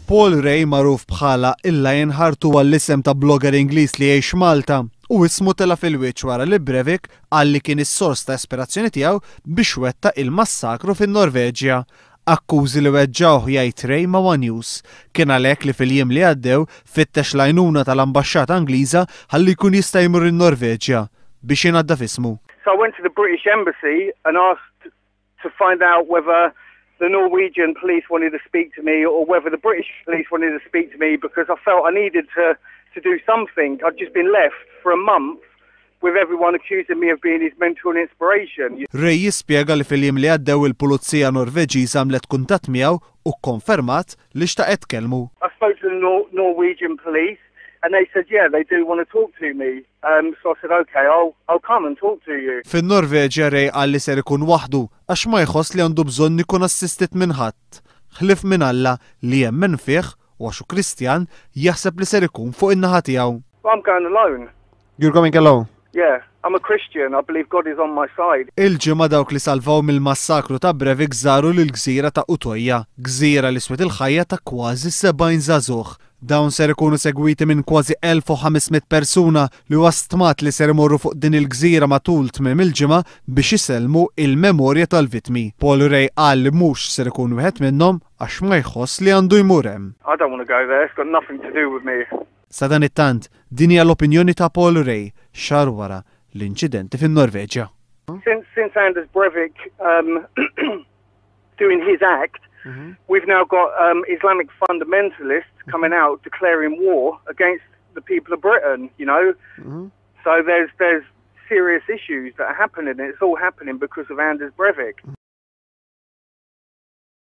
Paul Ray magħruf bħala il-Lionheart huwa l-isem ta' blogger Ingliż li jgħix Malta u ismu tela fil-wiċċ wara li Breivik qal li kien is-sors ta' ispirazzjoni tiegħu biex wettaq il-massakru fin-Norveġja. Akkużi li weġġawh jgħid Ray ma' One News. Kien għalhekk li fil-jiem li għaddew fittex l-għajnuna tal-ambaxxata Ingliża ħalli jkun jista' jmur in-Norveġja biex jingħadda f'ismu. So I went to the British Embassy and asked to find out whether the Norwegian police wanted to speak to me or whether the British police wanted to speak to me because I felt I needed to do something. I'd just been left for a month with everyone accusing me of being his mentor and inspiration. Ray jispjega li fil-jiem li għaddew il-Pulizija Norveġiża għamlet kuntatt miegħu u kkonfermat li xtaqet tkellmu. I spoke to the Norwegian police and they said, yeah, they do want to talk to me. So I said, okay, I'll come and talk to you. Fin-Norveġja Ray qal li ser ikun waħdu għax ma jħoss li għandu bżonn ikun assistit minn ħadd. Ħlif minn Alla li jemmen fih u għaxu Kristjan jaħseb li ser ikun fuq in-naħa tiegħu. I'm going alone. You're going alone? Yeah, I'm a Christian. I believe God is on my side. Il-ġimgħa dawk li salvaw mill-massakru ta' Breivik żaru lill-gżira ta' Utøya, gżira li swet il-ħajja ta' kważi 70 żagħżugħ. Dawn ser ikunu segwiti minn kważi 1500 persuna li huwa stmat li ser imorru fuq din il-gżira matul tmiem il-ġimgħa biex isellmu il-memorja tal-vittmi. Paul Ray qal li mhux ser ikun wieħed minnhom għax ma jħoss li għandu jmur hemm. I don't want to go there. It's got nothing to do with me. Sa dan it-tant, din hija l-opinjoni ta' Paul Ray xahar wara l-inċidenti fin-Norveġja. Since Anders Breivik doing his act, we've now got Islamic fundamentalists coming out declaring war against the people of Britain, you know. So there's serious issues that are happening, and it's all happening because of Anders Breivik.